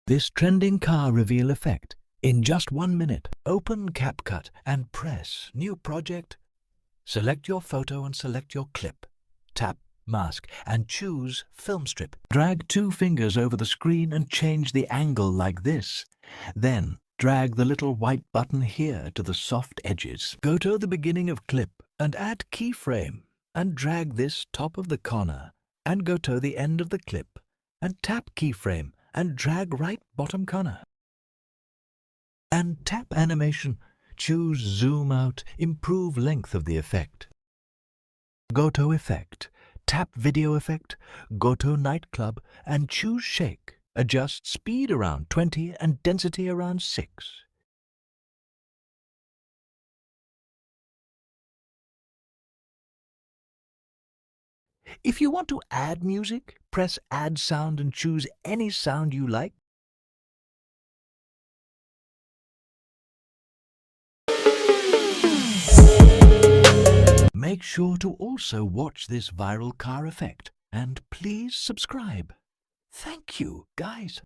this trending car reveal effect in just 1 minute. Open Capcut and press New Project. Select your photo and select your clip. Tap Mask and choose Film Strip. Drag 2 fingers over the screen and change the angle like this. Then drag the little white button here to the soft edges. Go to the beginning of clip and add keyframe and drag this top of the corner and go to the end of the clip and tap keyframe and drag right bottom corner. And tap animation. Choose zoom out, improve length of the effect. Go to effect. Tap video effect, go to nightclub and choose shake. Adjust speed around 20 and density around 6. If you want to add music, press add sound and choose any sound you like. Make sure to also watch this viral car effect and please subscribe. Thank you, guys.